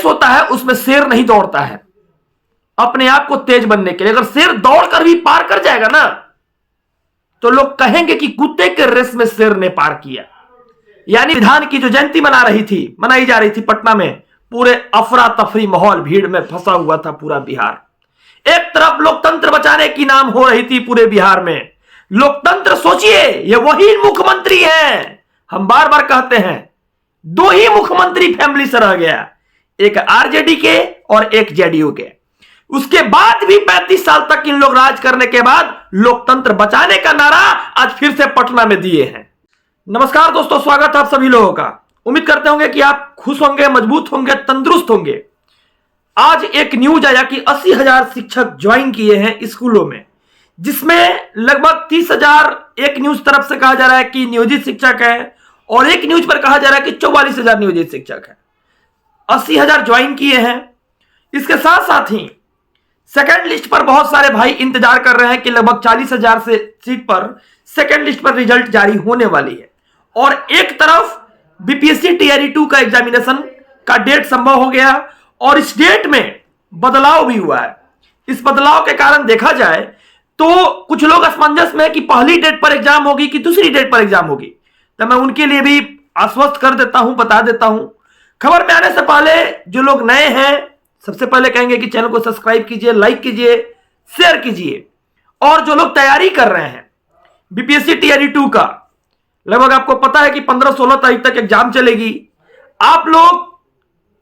Race होता है उसमें शेर नहीं दौड़ता है अपने आप को तेज बनने के लिए। अगर शेर दौड़कर भी पार कर जाएगा ना तो लोग कहेंगे कि कुत्ते के रेस में शेर ने पार किया। यानी विधान की जो जयंती मनाई जा रही थी पटना में, पूरे अफरा तफरी माहौल, भीड़ में फंसा हुआ था पूरा बिहार। एक तरफ लोकतंत्र बचाने की नाम हो रही थी पूरे बिहार में। लोकतंत्र सोचिए, ये वही मुख्यमंत्री हैं, हम बार बार कहते हैं दो ही मुख्यमंत्री फैमिली से रह गया, एक आरजेडी के और एक जेडीयू के। उसके बाद भी 35 साल तक इन लोग राज करने के बाद लोकतंत्र बचाने का नारा आज फिर से पटना में दिए हैं। नमस्कार दोस्तों, स्वागत है आप सभी लोगों का। उम्मीद करते होंगे कि आप खुश होंगे, मजबूत होंगे, तंदुरुस्त होंगे। आज एक न्यूज आया कि 80,000 शिक्षक ज्वाइन किए हैं स्कूलों में, जिसमें लगभग 30,000 एक न्यूज तरफ से कहा जा रहा है कि नियोजित शिक्षक है और एक न्यूज पर कहा जा रहा है कि 44,000 नियोजित शिक्षक है। 80,000 ज्वाइन किए हैं। इसके साथ साथ ही सेकंड लिस्ट पर बहुत सारे भाई इंतजार कर रहे हैं कि लगभग 40,000 से सीट पर सेकंड लिस्ट पर रिजल्ट जारी होने वाली है। और एक तरफ बीपीएससी टीआरई 2 का एग्जामिनेशन का डेट संभव हो गया और इस डेट में बदलाव भी हुआ है। इस बदलाव के कारण देखा जाए तो कुछ लोग असमंजस में है कि पहली डेट पर एग्जाम होगी कि दूसरी डेट पर एग्जाम होगी। तो मैं उनके लिए भी आश्वस्त कर देता हूं, बता देता हूं। खबर में आने से पहले जो लोग नए हैं, सबसे पहले कहेंगे कि चैनल को सब्सक्राइब कीजिए, लाइक कीजिए, शेयर कीजिए। और जो लोग तैयारी कर रहे हैं बीपीएससी टीआरई 2 का, लगभग आपको पता है कि 15-16 तारीख तक एग्जाम चलेगी। आप लोग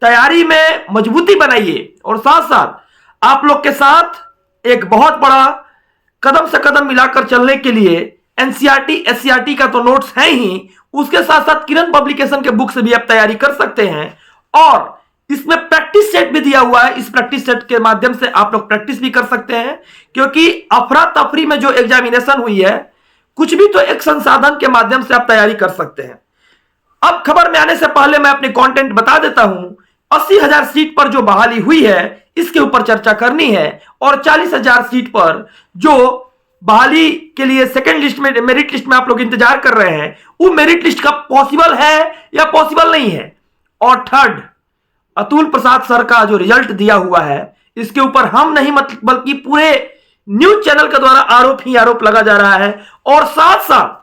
तैयारी में मजबूती बनाइए और साथ साथ आप लोग के साथ एक बहुत बड़ा कदम से कदम मिलाकर चलने के लिए एनसीईआरटी एससीईआरटी का तो नोट्स है ही, उसके साथ साथ किरण पब्लिकेशन के बुक से भी आप तैयारी कर सकते हैं। और इसमें प्रैक्टिस सेट भी दिया हुआ है, इस प्रैक्टिस सेट के माध्यम से आप लोग प्रैक्टिस भी कर सकते हैं, क्योंकि अफरा तफरी में जो एग्जामिनेशन हुई है, कुछ भी तो एक संसाधन के माध्यम से आप तैयारी कर सकते हैं। अब खबर में आने से पहले मैं अपने कंटेंट बता देता हूं। 80,000 सीट पर जो बहाली हुई है इसके ऊपर चर्चा करनी है और 40,000 सीट पर जो बहाली के लिए सेकंड लिस्ट में, मेरिट लिस्ट में आप लोग इंतजार कर रहे हैं, वो मेरिट लिस्ट का पॉसिबल है या पॉसिबल नहीं है। और थर्ड, अतुल प्रसाद सर का जो रिजल्ट दिया हुआ है इसके ऊपर हम नहीं बल्कि पूरे न्यूज चैनल के द्वारा आरोप ही आरोप लगा जा रहा है। और साथ साथ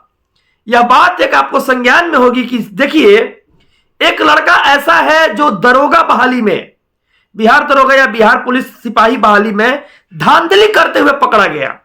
यह बात एक आपको संज्ञान में होगी कि देखिए, एक लड़का ऐसा है जो दरोगा बहाली में, बिहार दरोगा या बिहार पुलिस सिपाही बहाली में धांधली करते हुए पकड़ा गया।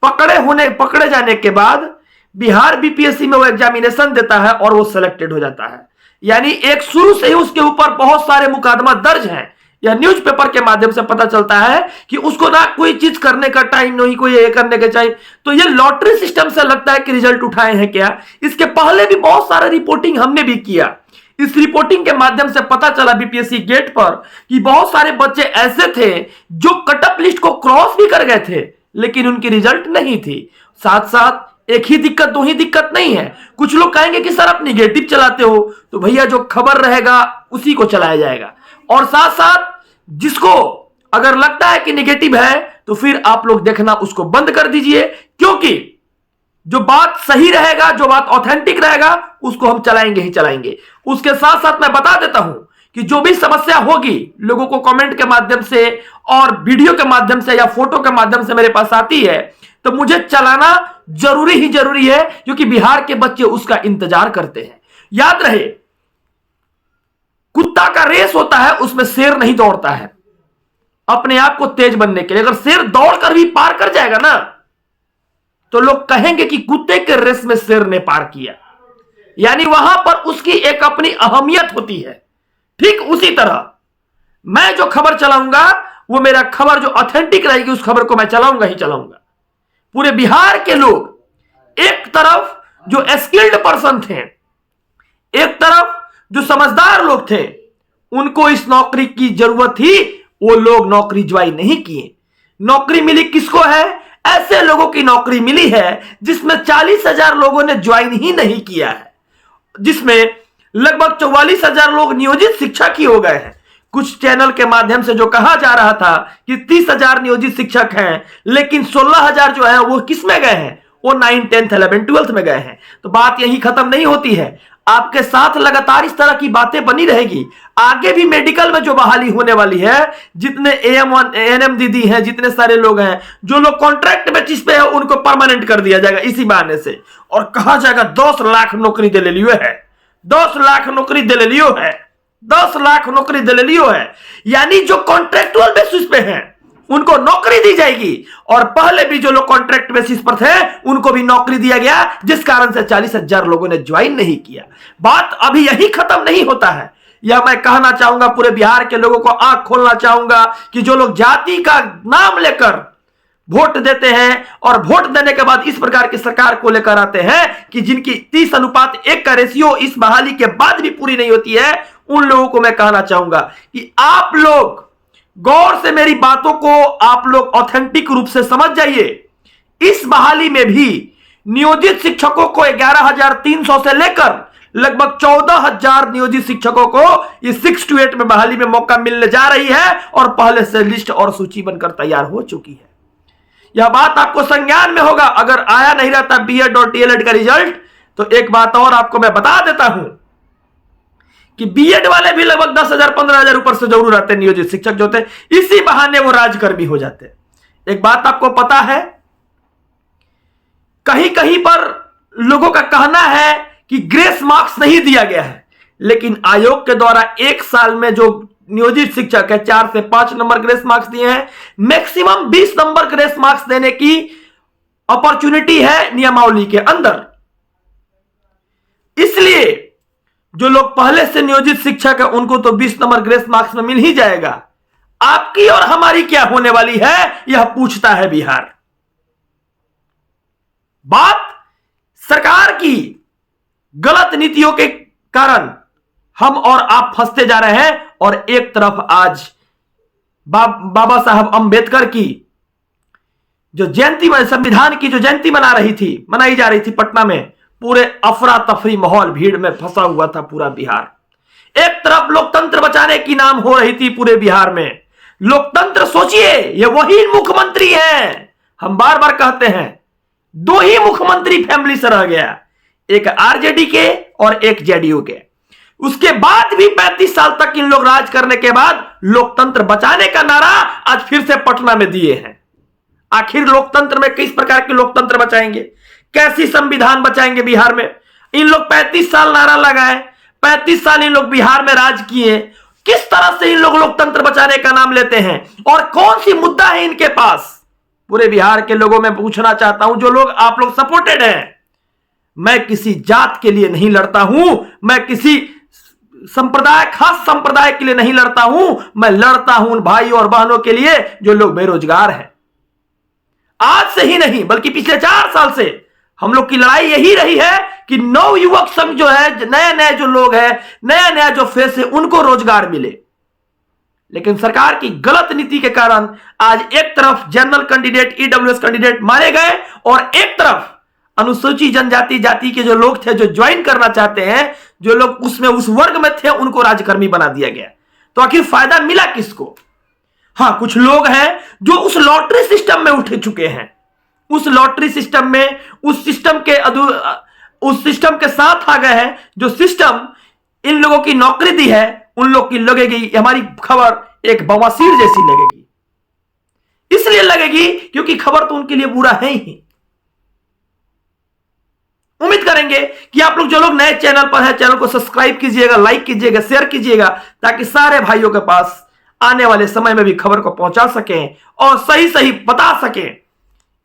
पकड़े जाने के बाद बिहार बीपीएससी में वो एग्जामिनेशन देता है और वो सिलेक्टेड हो जाता है। यानी एक शुरू से ही उसके ऊपर बहुत सारे मुकदमा दर्ज हैं। यह न्यूज़पेपर के माध्यम से पता चलता है कि उसको ना कोई चीज करने का टाइम, नहीं कोई ये करने का टाइम। तो ये लॉटरी सिस्टम से लगता है कि रिजल्ट उठाए हैं क्या। इसके पहले भी बहुत सारा रिपोर्टिंग हमने भी किया। इस रिपोर्टिंग के माध्यम से पता चला बीपीएससी गेट पर कि बहुत सारे बच्चे ऐसे थे जो कटअप लिस्ट को क्रॉस भी कर गए थे, लेकिन उनकी रिजल्ट नहीं थी। साथ साथ एक ही दिक्कत, दो ही दिक्कत नहीं है। कुछ लोग कहेंगे कि सर आप निगेटिव चलाते हो, तो भैया जो खबर रहेगा उसी को चलाया जाएगा। और साथ साथ जिसको अगर लगता है कि निगेटिव है तो फिर आप लोग देखना उसको बंद कर दीजिए, क्योंकि जो बात सही रहेगा, जो बात ऑथेंटिक रहेगा, उसको हम चलाएंगे ही चलाएंगे। उसके साथ साथ मैं बता देता हूं कि जो भी समस्या होगी लोगों को कमेंट के माध्यम से और वीडियो के माध्यम से या फोटो के माध्यम से मेरे पास आती है, तो मुझे चलाना जरूरी है, क्योंकि बिहार के बच्चे उसका इंतजार करते हैं। याद रहे, कुत्ता का रेस होता है उसमें शेर नहीं दौड़ता है अपने आप को तेज बनने के लिए। अगर शेर दौड़कर भी पार कर जाएगा ना तो लोग कहेंगे कि कुत्ते के रेस में शेर ने पार किया। यानी वहां पर उसकी एक अपनी अहमियत होती है। ठीक उसी तरह मैं जो खबर चलाऊंगा, वो मेरा खबर जो ऑथेंटिक रहेगी, उस खबर को मैं चलाऊंगा ही चलाऊंगा। पूरे बिहार के लोग, एक तरफ जो स्किल्ड पर्सन थे, एक तरफ जो समझदार लोग थे, उनको इस नौकरी की जरूरत थी, वो लोग नौकरी ज्वाइन नहीं किए। नौकरी मिली किसको है? ऐसे लोगों की नौकरी मिली है जिसमें 40,000 लोगों ने ज्वाइन ही नहीं किया है, जिसमें लगभग 44,000 लोग नियोजित शिक्षक ही हो गए हैं। कुछ चैनल के माध्यम से जो कहा जा रहा था कि 30,000 नियोजित शिक्षक हैं, लेकिन 16,000 जो है वो किस में गए हैं? वो 9, 10, 11, 12 में गए हैं। तो बात यही खत्म नहीं होती है। आपके साथ लगातार इस तरह की बातें बनी रहेगी। आगे भी मेडिकल में जो बहाली होने वाली है, जितने एएनएम दीदी हैं, जितने सारे लोग हैं, जो लोग कॉन्ट्रैक्ट बेसिस पे है, उनको परमानेंट कर दिया जाएगा इसी बहाने से। और कहा जाएगा 10 लाख नौकरी दे ले लियो है, 10 लाख नौकरी दे ले लियो है, 10 लाख नौकरी दे ले लियो है। यानी जो कॉन्ट्रैक्चुअल बेसिस पे है उनको नौकरी दी जाएगी, और पहले भी जो लोग कॉन्ट्रैक्ट बेसिस पर थे उनको भी नौकरी दिया गया, जिस कारण से 40,000 लोगों ने ज्वाइन नहीं किया। बात अभी यही खत्म नहीं होता है। यह मैं कहना चाहूंगा, पूरे बिहार के लोगों को आंख खोलना चाहूंगा कि जो लोग जाति का नाम लेकर वोट देते हैं और वोट देने के बाद इस प्रकार की सरकार को लेकर आते हैं कि जिनकी 30:1 का रेशियो इस बहाली के बाद भी पूरी नहीं होती है, उन लोगों को मैं कहना चाहूंगा कि आप लोग गौर से मेरी बातों को आप लोग ऑथेंटिक रूप से समझ जाइए। इस बहाली में भी नियोजित शिक्षकों को 11,300 से लेकर लगभग 14,000 नियोजित शिक्षकों को इस 6 to 8 में बहाली में मौका मिलने जा रही है, और पहले से लिस्ट और सूची बनकर तैयार हो चुकी है। यह बात आपको संज्ञान में होगा। अगर आया नहीं रहता बीएड और डीएलएड का रिजल्ट, तो एक बात और आपको मैं बता देता हूं कि बीएड वाले भी लगभग 10,000 15,000 ऊपर से जरूर आते हैं। नियोजित शिक्षक जो थे इसी बहाने वो राजकर्मी हो जाते हैं। एक बात आपको पता है, कहीं कहीं पर लोगों का कहना है कि ग्रेस मार्क्स नहीं दिया गया है, लेकिन आयोग के द्वारा 1 साल में जो नियोजित शिक्षक है 4 से 5 नंबर ग्रेस मार्क्स दिए हैं। मैक्सिमम 20 नंबर ग्रेस मार्क्स देने की अपॉर्चुनिटी है नियमावली के अंदर। इसलिए जो लोग पहले से नियोजित शिक्षक है उनको तो 20 नंबर ग्रेस मार्क्स में मिल ही जाएगा। आपकी और हमारी क्या होने वाली है, यह पूछता है बिहार। बात सरकार की गलत नीतियों के कारण हम और आप फंसते जा रहे हैं, और एक तरफ आज बाबा साहब अंबेडकर की जो जयंती, संविधान की जो जयंती मनाई जा रही थी पटना में, पूरे अफरा तफरी माहौल, भीड़ में फंसा हुआ था पूरा बिहार। एक तरफ लोकतंत्र बचाने की नाम हो रही थी पूरे बिहार में। लोकतंत्र सोचिए, ये वही मुख्यमंत्री हैं, हम बार बार कहते हैं 2 ही मुख्यमंत्री फैमिली से रह गया, एक आरजेडी के और एक जेडीयू के। उसके बाद भी 35 साल तक इन लोग राज करने के बाद लोकतंत्र बचाने का नारा आज फिर से पटना में दिए हैं। आखिर लोकतंत्र में किस प्रकार के लोकतंत्र बचाएंगे, कैसी संविधान बचाएंगे बिहार में? इन लोग 35 साल नारा लगाए, 35 साल इन लोग बिहार में राज किए, किस तरह से इन लोग लोकतंत्र बचाने का नाम लेते हैं, और कौन सी मुद्दा है इनके पास? पूरे बिहार के लोगों में पूछना चाहता हूं, जो लोग आप लोग सपोर्टेड हैं, मैं किसी जात के लिए नहीं लड़ता हूं, मैं किसी संप्रदाय, खास संप्रदाय के लिए नहीं लड़ता हूं, मैं लड़ता हूं उन भाई और बहनों के लिए जो लोग बेरोजगार हैं। आज से ही नहीं बल्कि पिछले 4 साल से हम लोग की लड़ाई यही रही है कि नव युवक संघ जो है, नए नए जो लोग हैं, नया नया जो फेस है, उनको रोजगार मिले। लेकिन सरकार की गलत नीति के कारण आज एक तरफ जनरल कैंडिडेट, ईडब्ल्यूएस कैंडिडेट मारे गए, और एक तरफ अनुसूचित जनजाति जाति के जो लोग थे, जो ज्वाइन करना चाहते हैं, जो लोग उसमें उस वर्ग में थे, उनको राजकर्मी बना दिया गया। तो आखिर फायदा मिला किसको? हाँ, कुछ लोग हैं जो उस लॉटरी सिस्टम में उठ चुके हैं, उस लॉटरी सिस्टम में, उस सिस्टम के साथ आ गए हैं। जो सिस्टम इन लोगों की नौकरी दी है, उन लोग की लगेगी हमारी खबर एक बवासीर जैसी लगेगी। इसलिए लगेगी क्योंकि खबर तो उनके लिए बुरा है ही। उम्मीद करेंगे कि आप लोग, जो लोग नए चैनल पर हैं, चैनल को सब्सक्राइब कीजिएगा, लाइक कीजिएगा, शेयर कीजिएगा, ताकि सारे भाइयों के पास आने वाले समय में भी खबर को पहुंचा सकें और सही सही बता सकें।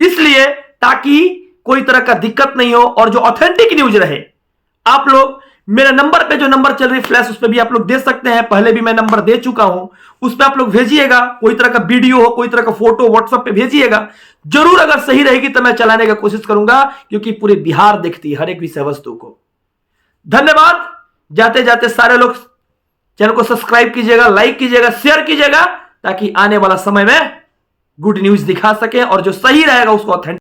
इसलिए ताकि कोई तरह का दिक्कत नहीं हो और जो ऑथेंटिक न्यूज रहे। आप लोग मेरे नंबर पे, जो नंबर चल रही फ्लैश, उस पर भी आप लोग दे सकते हैं। पहले भी मैं नंबर दे चुका हूं, उस पर आप लोग भेजिएगा। कोई तरह का वीडियो हो, कोई तरह का फोटो व्हाट्सएप पे भेजिएगा जरूर। अगर सही रहेगी तो मैं चलाने की कोशिश करूंगा, क्योंकि पूरे बिहार देखती है हर एक विषय वस्तु को। धन्यवाद। जाते जाते सारे लोग चैनल को सब्सक्राइब कीजिएगा, लाइक कीजिएगा, शेयर कीजिएगा, ताकि आने वाला समय में गुड न्यूज दिखा सके और जो सही रहेगा उसको ऑथेंटिक